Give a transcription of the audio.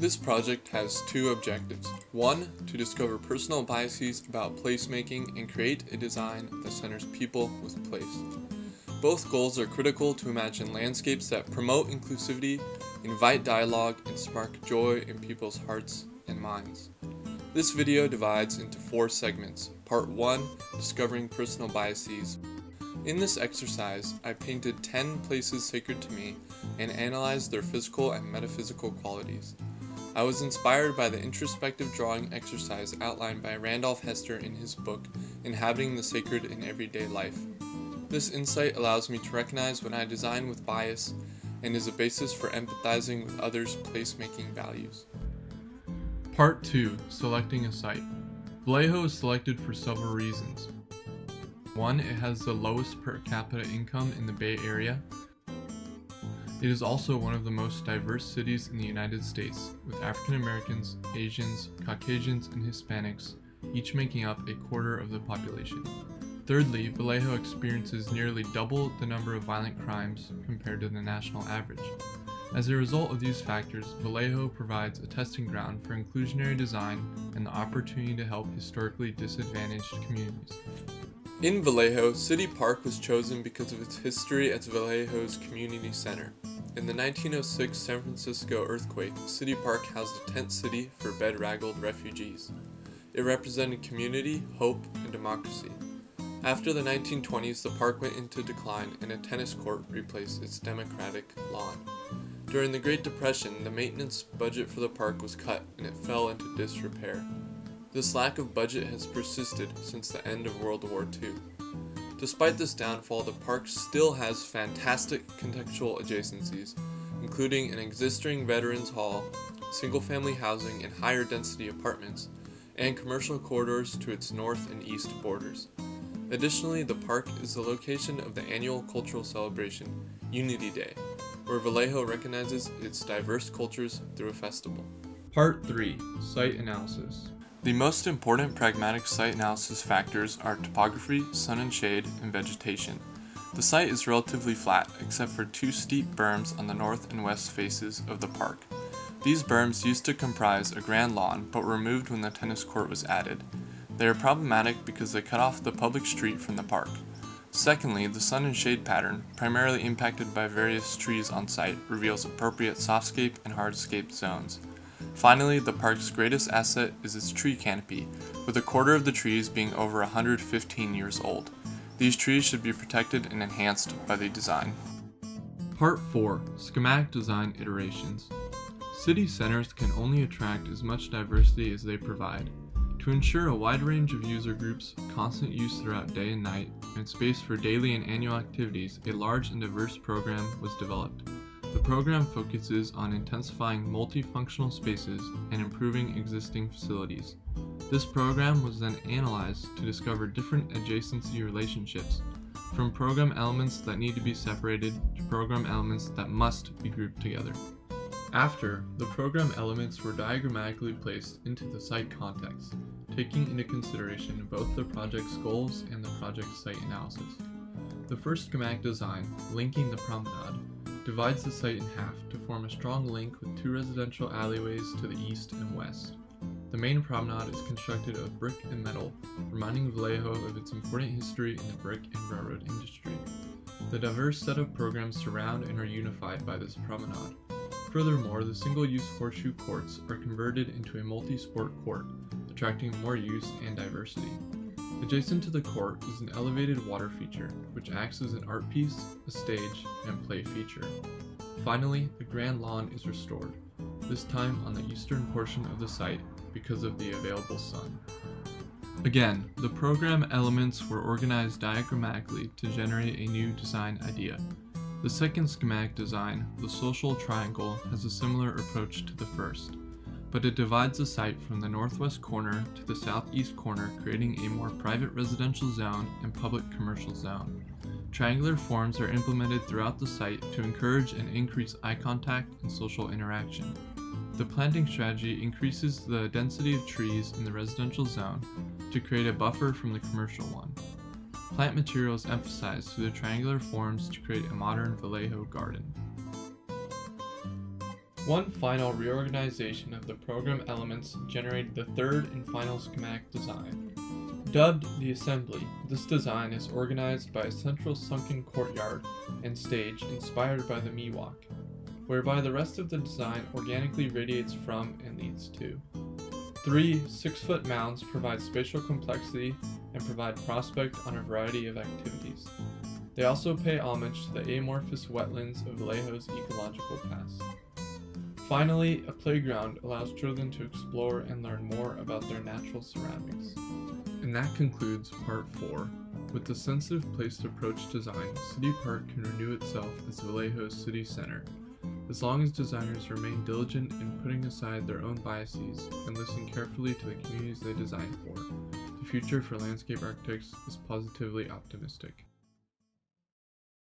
This project has two objectives. One, to discover personal biases about placemaking and create a design that centers people with place. Both goals are critical to imagine landscapes that promote inclusivity, invite dialogue, and spark joy in people's hearts and minds. This video divides into 4 segments. Part 1, discovering personal biases. In this exercise, I painted 10 places sacred to me and analyzed their physical and metaphysical qualities. I was inspired by the introspective drawing exercise outlined by Randolph Hester in his book, Inhabiting the Sacred in Everyday Life. This insight allows me to recognize when I design with bias and is a basis for empathizing with others' placemaking values. Part 2, selecting a site. Vallejo is selected for several reasons. 1, it has the lowest per capita income in the Bay Area. It is also one of the most diverse cities in the United States, with African Americans, Asians, Caucasians, and Hispanics, each making up a quarter of the population. Thirdly, Vallejo experiences nearly double the number of violent crimes compared to the national average. As a result of these factors, Vallejo provides a testing ground for inclusionary design and the opportunity to help historically disadvantaged communities. In Vallejo, City Park was chosen because of its history as Vallejo's community center. In the 1906 San Francisco earthquake, City Park housed a tent city for bedraggled refugees. It represented community, hope, and democracy. After the 1920s, the park went into decline and a tennis court replaced its democratic lawn. During the Great Depression, the maintenance budget for the park was cut and it fell into disrepair. This lack of budget has persisted since the end of World War II. Despite this downfall, the park still has fantastic contextual adjacencies, including an existing Veterans Hall, single-family housing and higher density apartments, and commercial corridors to its north and east borders. Additionally, the park is the location of the annual cultural celebration, Unity Day, where Vallejo recognizes its diverse cultures through a festival. Part 3, Site Analysis. The most important pragmatic site analysis factors are topography, sun and shade, and vegetation. The site is relatively flat, except for 2 steep berms on the north and west faces of the park. These berms used to comprise a grand lawn, but were removed when the tennis court was added. They are problematic because they cut off the public street from the park. Secondly, the sun and shade pattern, primarily impacted by various trees on site, reveals appropriate softscape and hardscape zones. Finally, the park's greatest asset is its tree canopy, with a quarter of the trees being over 115 years old. These trees should be protected and enhanced by the design. Part 4, Schematic Design Iterations. City centers can only attract as much diversity as they provide. To ensure a wide range of user groups, constant use throughout day and night, and space for daily and annual activities, a large and diverse program was developed. The program focuses on intensifying multifunctional spaces and improving existing facilities. This program was then analyzed to discover different adjacency relationships, from program elements that need to be separated to program elements that must be grouped together. After, the program elements were diagrammatically placed into the site context, taking into consideration both the project's goals and the project's site analysis. The first schematic design, linking the promenade, divides the site in half to form a strong link with 2 residential alleyways to the east and west. The main promenade is constructed of brick and metal, reminding Vallejo of its important history in the brick and railroad industry. The diverse set of programs surround and are unified by this promenade. Furthermore, the single-use horseshoe courts are converted into a multi-sport court, attracting more use and diversity. Adjacent to the court is an elevated water feature, which acts as an art piece, a stage, and play feature. Finally, the grand lawn is restored, this time on the eastern portion of the site because of the available sun. Again, the program elements were organized diagrammatically to generate a new design idea. The second schematic design, the social triangle, has a similar approach to the first, but it divides the site from the northwest corner to the southeast corner, creating a more private residential zone and public commercial zone. Triangular forms are implemented throughout the site to encourage and increase eye contact and social interaction. The planting strategy increases the density of trees in the residential zone to create a buffer from the commercial one. Plant material is emphasized through the triangular forms to create a modern Vallejo garden. One final reorganization of the program elements generated the third and final schematic design. Dubbed the Assembly, this design is organized by a central sunken courtyard and stage inspired by the Miwok, whereby the rest of the design organically radiates from and leads to. 3 6-foot mounds provide spatial complexity and provide prospect on a variety of activities. They also pay homage to the amorphous wetlands of Vallejo's ecological past. Finally, a playground allows children to explore and learn more about their natural surroundings. And that concludes Part 4. With the sensitive placed approach design, City Park can renew itself as Vallejo's city center, as long as designers remain diligent in putting aside their own biases and listen carefully to the communities they design for. The future for landscape architects is positively optimistic.